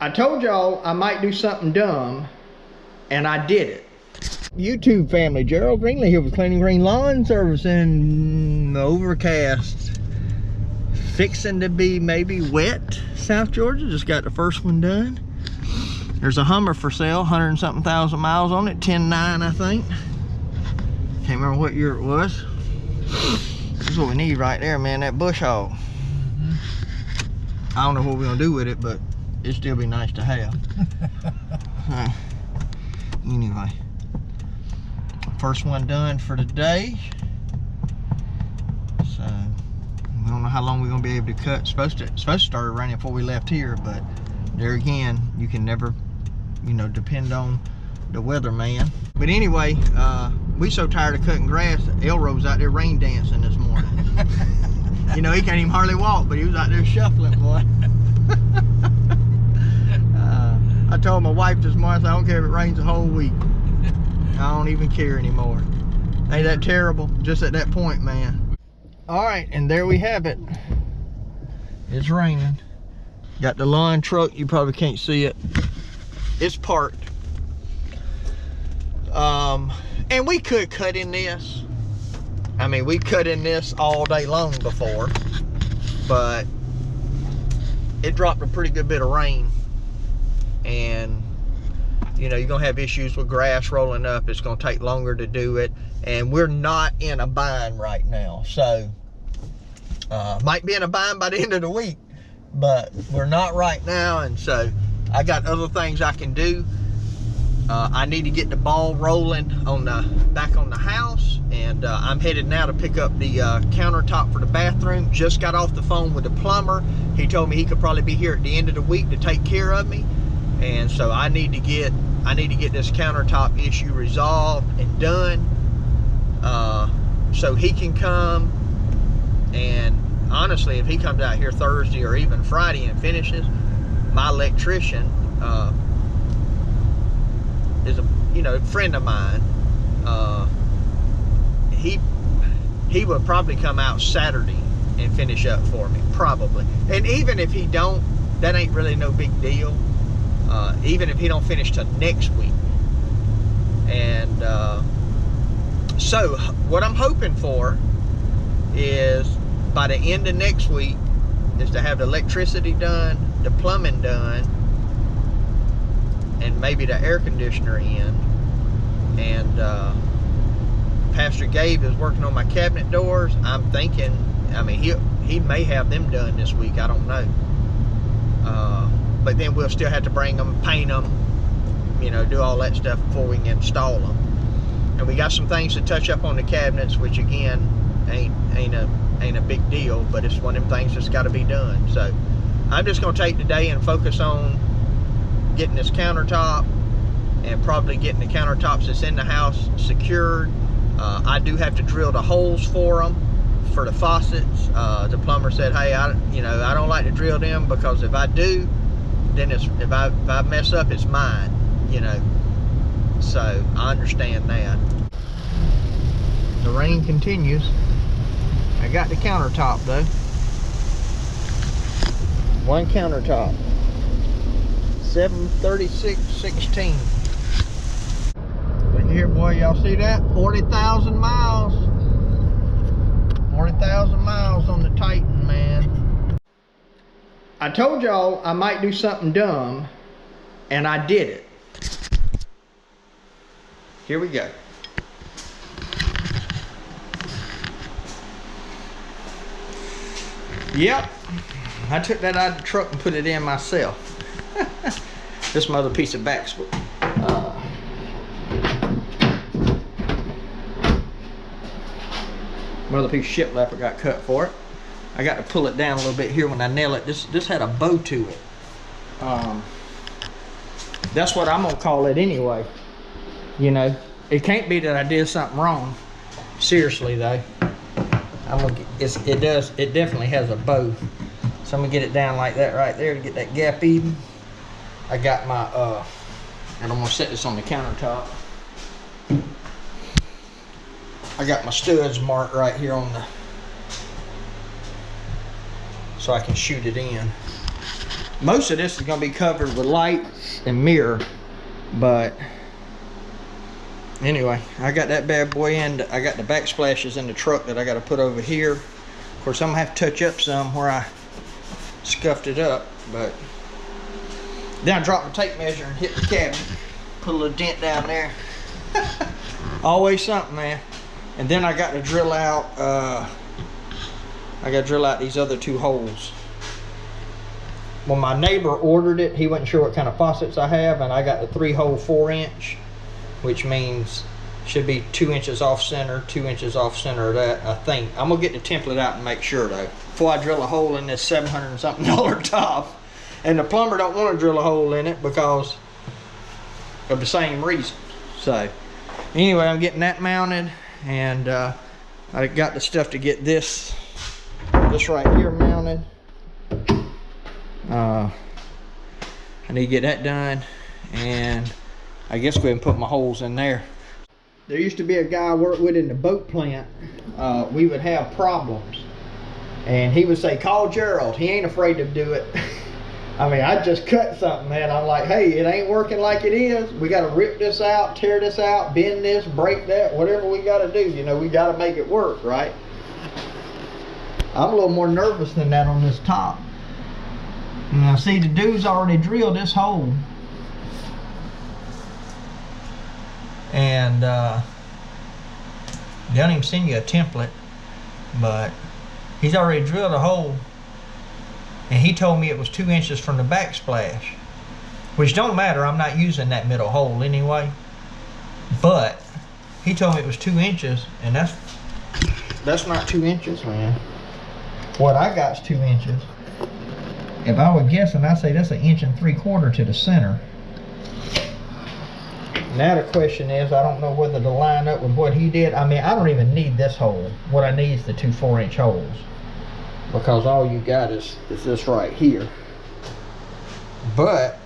I told y'all I might do something dumb, and I did it. YouTube family, Gerald Greenlee here with Cleaning Green Lawn Service in overcast. Fixing to be maybe wet, South Georgia. Just got the first one done. There's a Hummer for sale, 100 and something thousand miles on it, 10.9 I think. Can't remember what year it was. This is what we need right there, man, that bush hog. I don't know what we're gonna do with it, but it'd still be nice to have. Anyway, first one done for today. So we don't know how long we're gonna be able to cut. It's supposed to start raining before we left here, but there again, you can never, you know, depend on the weather, man. But anyway, we so tired of cutting grass. Elroy's out there rain dancing this morning. You know, he can't even hardly walk, but he was out there shuffling, boy. I told my wife this morning, I don't care if it rains a whole week. I don't even care anymore. Ain't that terrible? Just at that point, man. All right, and there we have it. It's raining. Got the lawn truck, you probably can't see it. It's parked. And we could cut in this. I mean, we cut in this all day long before, but it dropped a pretty good bit of rain. And, you know, you're gonna have issues with grass rolling up. It's gonna take longer to do it. And we're not in a bind right now. So, might be in a bind by the end of the week, but we're not right now. And so I got other things I can do. I need to get the ball rolling on back on the house, and I'm headed now to pick up the countertop for the bathroom. Just got off the phone with the plumber. He told me he could probably be here at the end of the week to take care of me, and so I need to get this countertop issue resolved and done, so he can come. And honestly, if he comes out here Thursday or even Friday and finishes, my electrician is a friend of mine. He would probably come out Saturday and finish up for me, probably. And even if he don't, that ain't really no big deal. Even if he don't finish till next week. And so what I'm hoping for is by the end of next week is to have the electricity done, the plumbing done, and maybe the air conditioner in. And Pastor Gabe is working on my cabinet doors. I'm thinking, I mean, he may have them done this week, I don't know. But then we'll still have to bring them, paint them, you know, do all that stuff before we can install them. And we got some things to touch up on the cabinets, which again ain't a big deal, but it's one of them things that's got to be done. So I'm just gonna take today and focus on getting this countertop and probably getting the countertops that's in the house secured. I do have to drill the holes for them for the faucets. The plumber said, hey, I don't like to drill them, because if I do, then if I mess up, it's mine, you know. So I understand that. The rain continues. I got the countertop though. One countertop. 736.16. Look here, boy, y'all see that? 40,000 miles. 40,000 miles on the Titan, man. I told y'all I might do something dumb, and I did it. Here we go. Yep, I took that out of the truck and put it in myself. This mother piece of Backsplash. Another piece of shiplap I got cut for it. I got to pull it down a little bit here when I nail it. This had a bow to it. That's what I'm gonna call it anyway. You know, it can't be that I did something wrong. Seriously though, it definitely has a bow. So I'm gonna get it down like that right there to get that gap even. I got my and I'm gonna set this on the countertop. I got my studs marked right here on the, so I can shoot it in. Most of this is going to be covered with lights and mirror, but anyway, I got that bad boy in. I got the backsplashes in the truck that I got to put over here. Of course, I'm going to have to touch up some where I scuffed it up, but then I dropped the tape measure and hit the cabinet. Put a little dent down there. Always something, man. And then I got to drill out these other 2 holes. When my neighbor ordered it, he wasn't sure what kind of faucets I have, and I got the 3-hole 4-inch, which means should be 2 inches off center, 2 inches off center of that, I think. I'm gonna get the template out and make sure though, before I drill a hole in this $700 and something top. And the plumber don't want to drill a hole in it because of the same reason. So anyway, I'm getting that mounted, and I got the stuff to get this right here mounted. I need to get that done, and I guess go ahead and put my holes in there. There used to be a guy I worked with in the boat plant. We would have problems, and he would say, call Gerald, he ain't afraid to do it. I mean, I just cut something, man. I'm like, hey, it ain't working like it is. We got to rip this out, tear this out, bend this, break that, whatever we got to do. You know, we got to make it work, right? I'm a little more nervous than that on this top. Now, see, the dude's already drilled this hole. And they don't even send you a template, but he's already drilled a hole. And he told me it was 2 inches from the backsplash, which don't matter. I'm not using that middle hole anyway. But he told me it was 2 inches, and that's not 2 inches, man. What I got is 2 inches. If I were guessing, I'd say that's 1 3/4 inches to the center. Now the question is, I don't know whether to line up with what he did. I mean, I don't even need this hole. What I need is the 2 4-inch holes, because all you got is this right here. But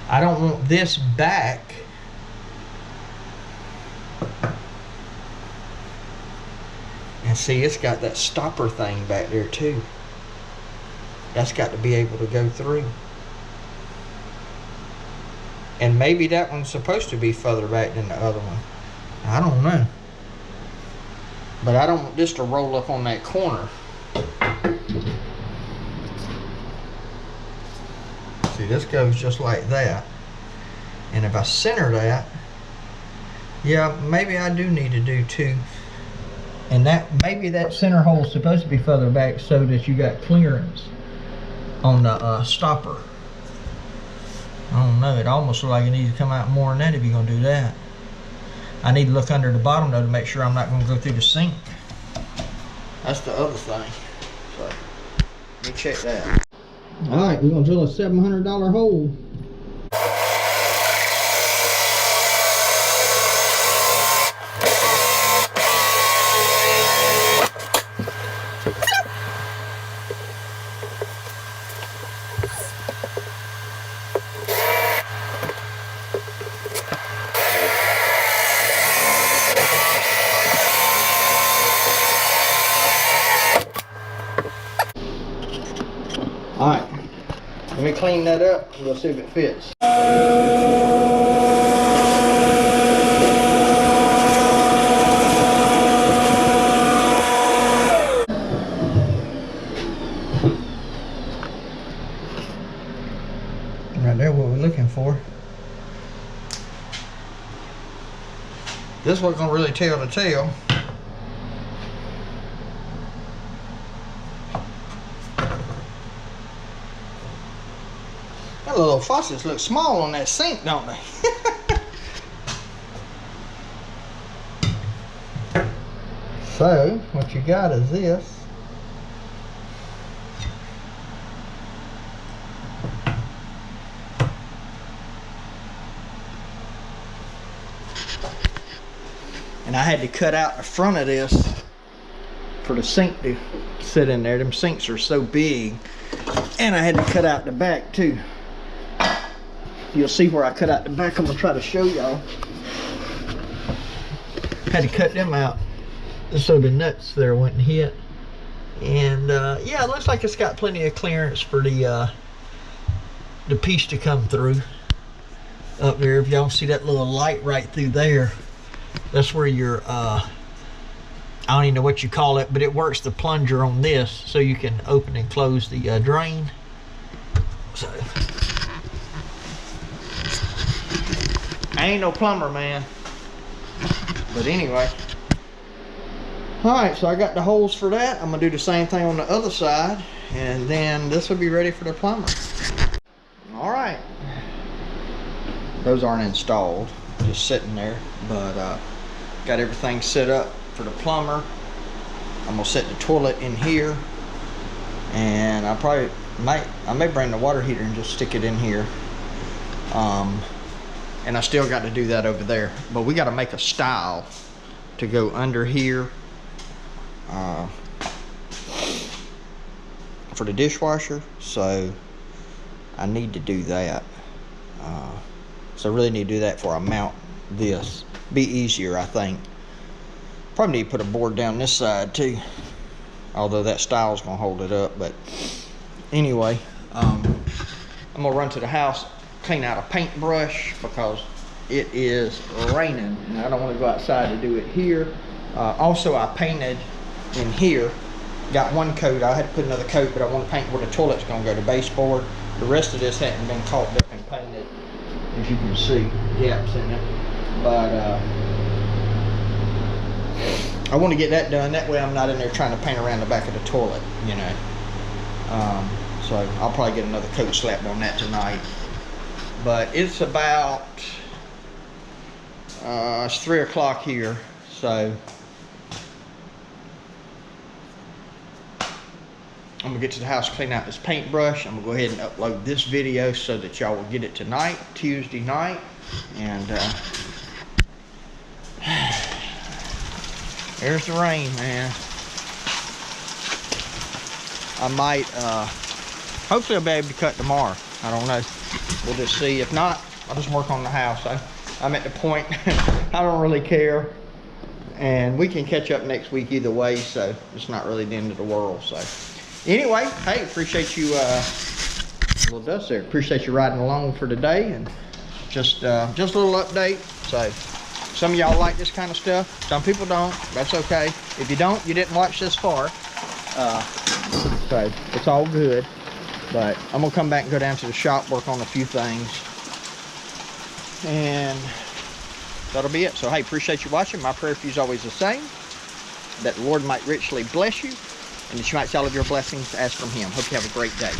I don't want this back. And see, it's got that stopper thing back there too. That's got to be able to go through. And maybe that one's supposed to be further back than the other one. I don't know. But I don't want this to roll up on that corner. See, this goes just like that. And if I center that, yeah, maybe I do need to do 2. And that, maybe that center hole is supposed to be further back so that you got clearance on the stopper. I don't know, it almost looks like it needs to come out more than that if you're gonna do that. I need to look under the bottom though to make sure I'm not gonna go through the sink. That's the other thing. So, let me check that. All right, we're gonna drill a $700 hole. All right, let me clean that up and we'll see if it fits. Right there, what we're looking for. This wasn't gonna really tell the tale. That little faucets look small on that sink, don't they? So, what you got is this. And I had to cut out the front of this for the sink to sit in there. Them sinks are so big. And I had to cut out the back too. You'll see where I cut out the back. I'm gonna try to show y'all. Had to cut them out so the nuts there wouldn't hit. And yeah, it looks like it's got plenty of clearance for the piece to come through up there. If y'all see that little light right through there, that's where your I don't even know what you call it, but it works the plunger on this so you can open and close the drain. So I ain't no plumber, man, but anyway. Alright, so I got the holes for that. I'm gonna do the same thing on the other side, and then this will be ready for the plumber. Alright, those aren't installed, just sitting there, but got everything set up for the plumber. I'm gonna set the toilet in here, and I may bring the water heater and just stick it in here. And I still got to do that over there, but we got to make a stile to go under here for the dishwasher, so I need to do that. So I really need to do that before I mount this. Be easier, I think. Probably need to put a board down this side too, although that stile's gonna hold it up. But anyway, I'm gonna run to the house, clean out a paintbrush, because it is raining and I don't want to go outside to do it here. Also, I painted in here, got one coat. I had to put another coat, but I want to paint where the toilet's going to go, the baseboard. The rest of this hadn't been caulked up and painted, as you can see, gaps in it. But I want to get that done. That way I'm not in there trying to paint around the back of the toilet, you know. So I'll probably get another coat slapped on that tonight. But it's about it's 3 o'clock here, so I'm gonna get to the house, clean out this paintbrush. I'm gonna go ahead and upload this video so that y'all will get it tonight, Tuesday night. And there's the rain, man. I might hopefully I'll be able to cut tomorrow. I don't know, we'll just see. If not, I'll just work on the house. I'm at the point I don't really care, and we can catch up next week either way, so it's not really the end of the world. So anyway, hey, appreciate you a little dust there, appreciate you riding along for today, and just a little update. So some of y'all like this kind of stuff, some people don't. That's okay. If you don't, you didn't watch this far, so it's all good. But I'm gonna come back and go down to the shop, work on a few things, and that'll be it. So hey, appreciate you watching. My prayer for you is always the same, that the Lord might richly bless you, and that you might see all of your blessings as from Him. Hope you have a great day.